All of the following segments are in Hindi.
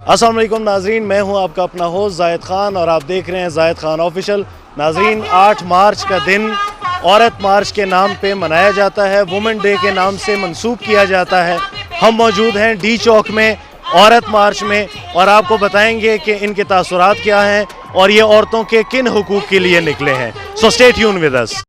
अस्सलाम वालेकुम नाजरीन, मैं हूं आपका अपना होस्ट जायद खान और आप देख रहे हैं जायद खान ऑफिशियल। नाजरीन, 8 मार्च का दिन औरत मार्च के नाम पे मनाया जाता है, वुमेन डे के नाम से मंसूब किया जाता है। हम मौजूद हैं डी चौक में औरत मार्च में और आपको बताएंगे कि इनके तासुरात क्या हैं और ये औरतों के किन हुकूक के लिए निकले हैं। So stay tuned with us.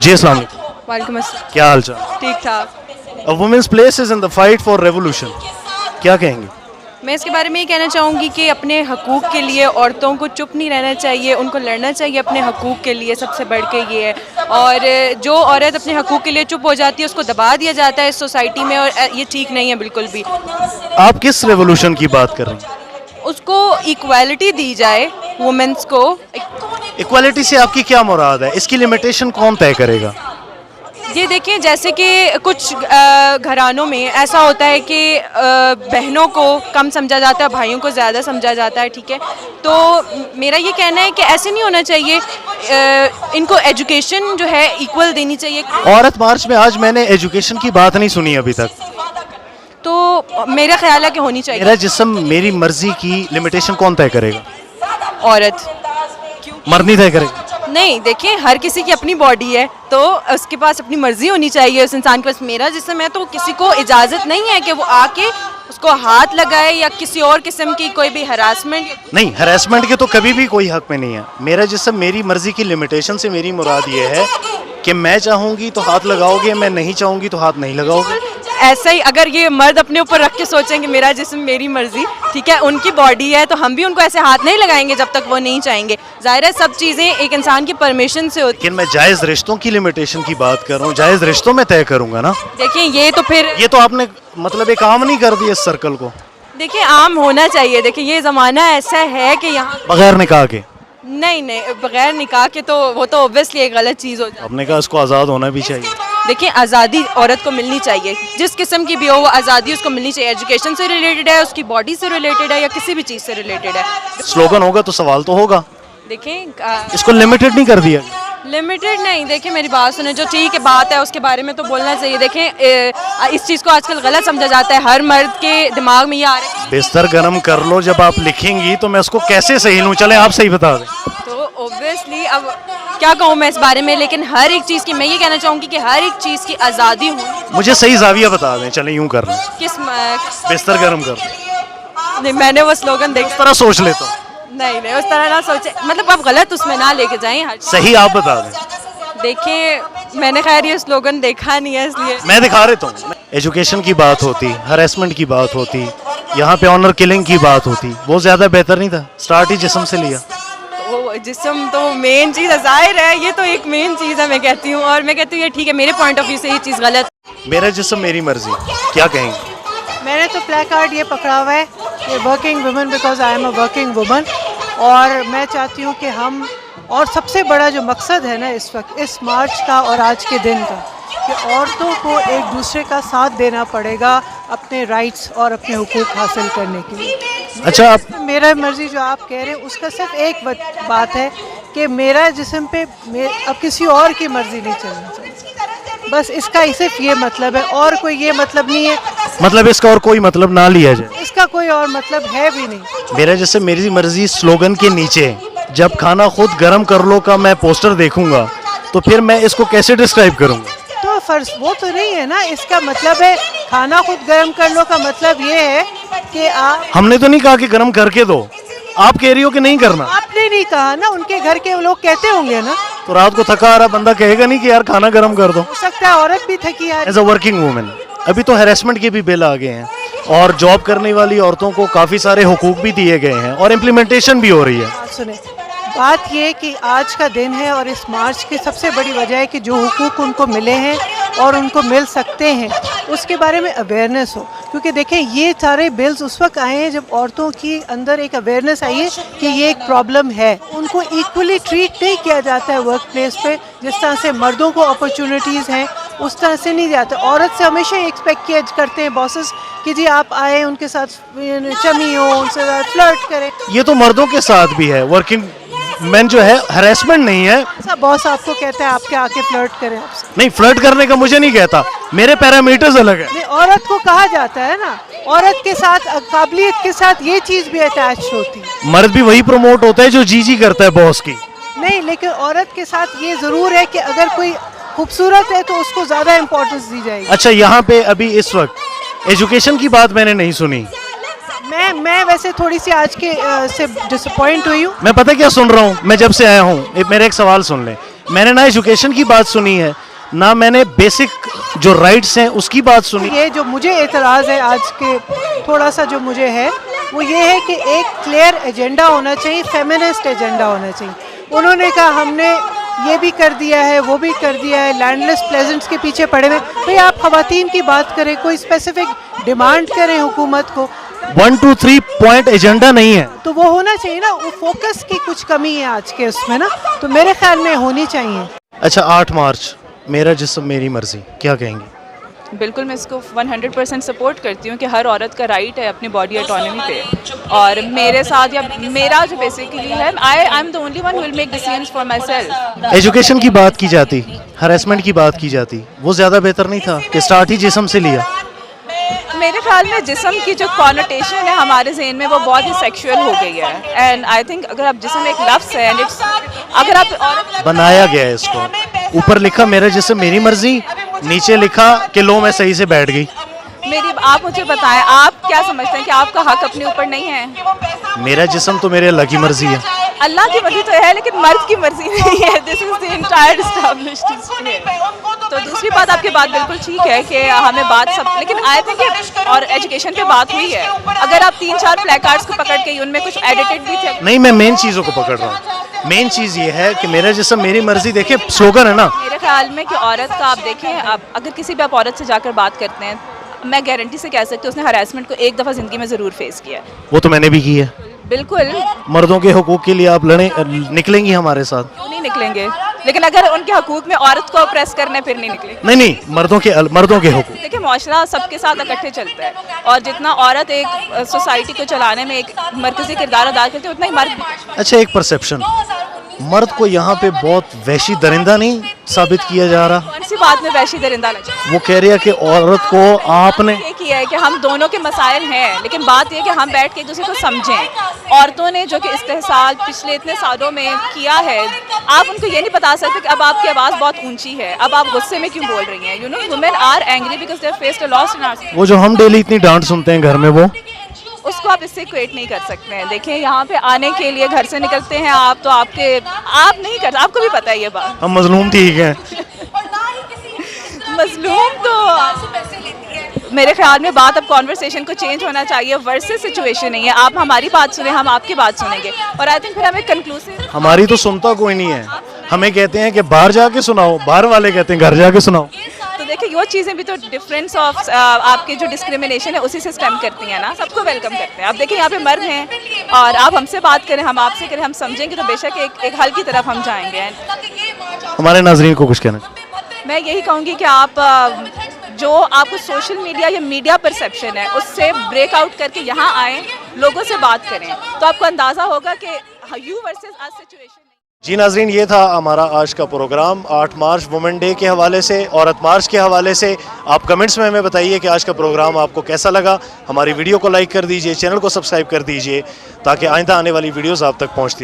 जी अस्सलाम वालेकुम। वालेकुम अस्सलाम। क्या हाल चाल? ठीक ठाक। A women's place is in the fight for revolution, क्या कहेंगे? मैं इसके बारे में ये कहना चाहूँगी कि अपने हकूक़ के लिए औरतों को चुप नहीं रहना चाहिए, उनको लड़ना चाहिए अपने हकूक़ के लिए। सबसे बढ़ के ये है। और जो औरत अपने हकूक़ के लिए चुप हो जाती है उसको दबा दिया जाता है इस सोसाइटी में, और ये ठीक नहीं है बिल्कुल भी। आप किस रेवोल्यूशन की बात कर रहे हैं? उसको इक्वालिटी दी जाए वुमेंस को। इक्वालिटी से आपकी क्या मुराद है? इसकी लिमिटेशन कौन तय करेगा? ये देखिए, जैसे कि कुछ घरानों में ऐसा होता है कि बहनों को कम समझा जाता है, भाइयों को ज़्यादा समझा जाता है, ठीक है। तो मेरा ये कहना है कि ऐसे नहीं होना चाहिए। इनको एजुकेशन जो है इक्वल देनी चाहिए। औरत मार्च में आज मैंने एजुकेशन की बात नहीं सुनी अभी तक। तो मेरा ख्याल है कि होनी चाहिए। मेरा जिस्म मेरी मर्जी की लिमिटेशन कौन तय करेगा? औरत। मर्द नहीं तय करेगा? नहीं, देखिए, हर किसी की अपनी बॉडी है तो उसके पास अपनी मर्जी होनी चाहिए उस इंसान के पास। मेरा जिस्म है तो किसी को इजाज़त नहीं है कि वो आके उसको हाथ लगाए या किसी और किस्म की कोई भी हरासमेंट। नहीं, हरासमेंट के तो कभी भी कोई हक में नहीं है। मेरा जिस्म मेरी मर्जी की लिमिटेशन से मेरी मुराद ये है कि मैं चाहूँगी तो हाथ लगाओगे, मैं नहीं चाहूँगी तो हाथ नहीं लगाओगे। ऐसा ही अगर ये मर्द अपने ऊपर रख के सोचेंगे मेरा जिस्म मेरी मर्जी, ठीक है, उनकी बॉडी है, तो हम भी उनको ऐसे हाथ नहीं लगाएंगे जब तक वो नहीं चाहेंगे। जाहिर है सब चीज़ें एक इंसान की परमिशन से होती। लेकिन मैं जायज़ रिश्तों की लिमिटेशन की बात कर रहा हूँ, जायज़ रिश्तों में तय करूँगा ना। देखिए, ये तो फिर ये तो आपने मतलब एक आम नहीं कर दिया इस सर्कल को। देखिए, आम होना चाहिए। देखिए, ये ज़माना ऐसा है कि यहाँ बगैर निकाह के। नहीं, बगैर निकाह के तो वो तो ऑब्वियसली एक गलत चीज़ हो जाती है। आपने कहा इसको आज़ाद होना भी चाहिए। देखिए, आज़ादी औरत को मिलनी चाहिए, जिस किस्म की भी हो वो आज़ादी उसको मिलनी चाहिए। एजुकेशन से रिलेटेड है, उसकी बॉडी से रिलेटेड है या किसी भी चीज़ से रिलेटेड है। स्लोगन होगा तो सवाल तो होगा। देखिए, इसको लिमिटेड नहीं कर दिया। लिमिटेड नहीं। देखिए, मेरी बात सुने, जो ठीक है बात है उसके बारे में तो बोलना चाहिए। देखें, इस चीज़ को आजकल गलत समझा जाता है। हर मर्द के दिमाग में ये आ रहा है बिस्तर गर्म कर लो। जब आप लिखेंगी तो मैं उसको कैसे सही लूँ? चले आप सही बता दें। तो ऑब्वियसली अब क्या कहूँ मैं इस बारे में, लेकिन हर एक चीज़ की मैं ये कहना चाहूँगी कि हर एक चीज़ की आज़ादी हो। मुझे सही जाविया बता दें। चले यूँ कर लें, किस बिस्तर गर्म कर। नहीं, मैंने वो स्लोगन देखा। इस तरह सोच लेता हूँ। नहीं, उस तरह ना सोचे, मतलब आप गलत उसमें ना लेके जाएं। सही आप बता दें। देखिए, मैंने खैर ये स्लोगन देखा नहीं है इसलिए मैं दिखा देता हूँ। एजुकेशन की बात होती, हरेसमेंट की बात होती, यहाँ पे ऑनर किलिंग की बात होती, वो ज़्यादा बेहतर नहीं था? स्टार्ट ही जिस्म से लिया। तो जिस्म तो मेन चीज़ है, जाहिर है ये तो एक मेन चीज़ है, मैं कहती हूँ। और मैं कहती हूँ ये ठीक है, मेरे पॉइंट ऑफ व्यू से ये चीज़ गलत। मेरा जिस्म मेरी मर्जी, क्या कहेंगे? मैंने तो प्ले कार्ड ये पकड़ा हुआ है, ये working woman because I am a working woman. और मैं चाहती हूँ कि हम, और सबसे बड़ा जो मकसद है ना इस वक्त इस मार्च का और आज के दिन का, कि औरतों को एक दूसरे का साथ देना पड़ेगा अपने राइट्स और अपने हुकूक हासिल करने के लिए। अच्छा, आप मेरा मर्जी जो आप कह रहे हैं उसका सिर्फ एक बात है कि मेरा जिस्म पे अब किसी और की मर्जी नहीं चलनी चाहिए। बस इसका सिर्फ ये मतलब है, और कोई ये मतलब नहीं है। मतलब इसका और कोई मतलब ना लिया जाए। इसका कोई और मतलब है भी नहीं। मेरा जैसे मेरी मर्जी स्लोगन के नीचे जब खाना खुद गर्म कर लो का मैं पोस्टर देखूंगा तो फिर मैं इसको कैसे डिस्क्राइब करूंगा? तो फर्ज वो तो नहीं है ना। इसका मतलब है खाना खुद गर्म कर लो का मतलब ये है कि आप, हमने तो नहीं कहा कि गर्म करके दो, आप कह रही हो कि नहीं करना। आपने नहीं कहा ना, उनके घर के लोग कहते होंगे ना। तो रात को थका आ रहा बंदा कहेगा नहीं कि यार खाना गर्म कर दो। हो सकता है औरत भी थकी आ रही। एज अ वर्किंग वूमेन अभी तो हैरेसमेंट के भी बिल आ गए हैं और जॉब करने वाली औरतों को काफ़ी सारे हुकूक भी दिए गए हैं और इम्प्लीमेंटेशन भी हो रही है। सुने, बात ये कि आज का दिन है और इस मार्च की सबसे बड़ी वजह है कि जो हुकूक उनको मिले हैं और उनको मिल सकते हैं उसके बारे में अवेयरनेस हो। क्योंकि देखें ये सारे बिल्स उस वक्त आए हैं जब औरतों की अंदर एक अवेयरनेस आई है कि ये एक प्रॉब्लम है। उनको इक्वली ट्रीट नहीं किया जाता है वर्क प्लेस पे, जिस तरह से मर्दों को अपॉर्चुनिटीज़ हैं उस तरह से नहीं जाता। औरत से हमेशा एक्सपेक्ट किया करते हैं बॉसेस कि जी आप आए उनके साथ चमी हो, उनसे साथ फ्लर्ट करें। ये तो मर्दों के साथ भी है, वर्किंग मैन जो है हरेसमेंट नहीं है। ऐसा बॉस आपको कहता है आपके आके फ्लर्ट करें आपसे? नहीं, फ्लर्ट करने का मुझे नहीं कहता, मेरे पैरामीटर्स अलग है। नहीं, औरत को कहा जाता है ना, औरत के साथ काबिलियत के साथ ये चीज़ भी अटैच होती है। मर्द भी वही प्रमोट होता है जो जी करता है बॉस की। नहीं, लेकिन औरत के साथ ये ज़रूर है कि अगर कोई खूबसूरत है तो उसको ज़्यादा इम्पोर्टेंस दी जाएगी। अच्छा, यहाँ पे अभी इस वक्त एजुकेशन की बात मैंने नहीं सुनी। मैं वैसे थोड़ी सी आज के से डिसअपॉइंट हुई हूँ। मैं पता क्या सुन रहा हूँ, मैं जब से आया हूँ मेरा एक सवाल सुन ले। मैंने ना एजुकेशन की बात सुनी है, ना मैंने बेसिक जो राइट्स हैं उसकी बात सुनी। ये जो मुझे एतराज़ है आज के थोड़ा सा जो मुझे है वो ये है कि एक क्लियर एजेंडा होना चाहिए, फेमिनिस्ट एजेंडा होना चाहिए। उन्होंने कहा हमने ये भी कर दिया है, वो भी कर दिया है, लैंडलेस प्लेजेंट्स के पीछे पड़े हुए। भाई आप ख़वातीन की बात करें, कोई स्पेसिफिक डिमांड करें हुकूमत को। 1 2 3 पॉइंट एजेंडा नहीं है तो वो होना चाहिए ना, वो फोकस की कुछ कमी है आज के उसमें ना, तो मेरे ख्याल में होनी चाहिए। अच्छा, 8 मार्च मेरा जिस्म मेरी मर्जी, क्या कहेंगे? बिल्कुल, मैं इसको 100% सपोर्ट करती हूँ कि हर औरत का राइट है अपनी बॉडी ऑटोनॉमी पे। और मेरे साथ या मेरा जो बेसिकली है, I am the only one who will make decisions for my self. Education की बात की जाती, हरेसमेंट की बात की जाती, वो ज़्यादा बेहतर नहीं था कि स्टार्ट ही जिस्म से लिया? मेरे ख्याल में जिस्म की जो कॉनोटेशन है हमारे ज़हन में वो बहुत ही सेक्सुअल हो गई है। एंड आई थिंक अगर आप जिस्म एक लफ्ज़ है, एंड इट्स अगर आप औरत बनाया गया है इसको, ऊपर लिखा मेरा जिस्म मेरी मर्जी, नीचे लिखा कि लो मैं सही से बैठ गई। मेरी आप मुझे बताएं, आप क्या समझते हैं कि आपका हक अपने ऊपर नहीं है? मेरा जिस्म तो मेरे अल्लाह की मर्जी है। अल्लाह की मर्जी तो है लेकिन मर्द की मर्जी नहीं है। This is the entire established history. तो दूसरी बात, आपकी बात बिल्कुल ठीक है कि हमें बात सब, लेकिन आई थिंक और एजुकेशन पे बात हुई है। अगर आप 3-4 प्लेकार्ड्स को पकड़ के उनमें कुछ एडिटेड भी थे। नहीं, मैं मेन चीज़ों को पकड़ रहा हूँ। मेन चीज़ ये है कि मेरा जिस्म मेरी मर्जी, देखिए स्लोगन है ना। मेरे ख्याल में कि औरत का आप देखें, आप अगर किसी भी आप औरत से जाकर बात करते हैं, मैं गारंटी से कह सकती हूँ उसने हरासमेंट को एक दफ़ा ज़िंदगी में ज़रूर फेस किया है। वो तो मैंने भी की है। बिल्कुल, मर्दों के हकूक़ के लिए आप निकलेंगी हमारे साथ? क्यों नहीं निकलेंगे, लेकिन अगर उनके हकूक़ में औरत को ऑप्रेस करने फिर नहीं निकलेंगे। नहीं, मर्दों के हकूक़। देखिए, माशरा सबके साथ इकट्ठे चलता है और जितना औरत एक सोसाइटी को चलाने में एक मरकजी किरदार अदा करती है उतना ही मर्द भी। अच्छा, एक परसेप्शन, मर्द को यहाँ पे बहुत वैशी दरिंदा नहीं साबित किया जा रहा? कौन सी बात में वैशी दरिंदा लगे? वो कह रही है कि औरत को आपने ये किया है कि हम दोनों के मसाइल हैं, लेकिन बात यह कि हम बैठ के एक दूसरे को समझें। औरतों ने जो कि इस्तेहसाल पिछले इतने सालों में किया है, आप उनको ये नहीं बता सकते कि अब आपकी आवाज़ बहुत ऊंची है, अब आप गुस्से में क्यों बोल रही हैं। You know, women are angry because they have faced a loss in hour. वो जो हम डेली इतनी डांट सुनते हैं घर में, वो उसको आप इससे इक्वेट नहीं कर सकते हैं। देखिए, यहाँ पे आने के लिए घर से निकलते हैं आप, तो आप नहीं करते, आपको भी पता है ये बात। हम मजलूम ठीक हैं। मजलूम तो मेरे ख्याल में बात अब कॉन्वर्सेशन को चेंज होना चाहिए, वर्सेस सिचुएशन नहीं है। आप हमारी बात सुने, हम आपकी बात सुनेंगे और आई थिंक फिर हमें कंक्लूसिव। हमारी तो सुनता कोई नहीं है, हमें कहते हैं कि बाहर जाके सुनाओ, बाहर वाले कहते हैं घर जाके सुनाओ। तो देखिए, वो चीज़ें भी तो डिफरेंस ऑफ आपके जो डिस्क्रिमिनेशन है उसी से स्टेम करती हैं ना। सबको वेलकम करते हैं। आप देखिए, यहाँ पे मर्द हैं और आप हमसे बात करें, हम आपसे करें, हम समझेंगे तो बेशक एक हल की तरफ हम जाएंगे। हमारे नाजरीन को कुछ कहना? मैं यही कहूँगी कि आप जो आपको सोशल मीडिया या मीडिया परसेप्शन है उससे ब्रेकआउट करके यहाँ आएँ, लोगों से बात करें, तो आपको अंदाज़ा होगा कि यू वर्सेस अस सिचुएशन। जी नाजरीन, ये था हमारा आज का प्रोग्राम 8 मार्च वुमेन डे के हवाले से, औरत मार्च के हवाले से। आप कमेंट्स में हमें बताइए कि आज का प्रोग्राम आपको कैसा लगा। हमारी वीडियो को लाइक कर दीजिए, चैनल को सब्सक्राइब कर दीजिए ताकि आइंदा आने वाली वीडियोस आप तक पहुंचती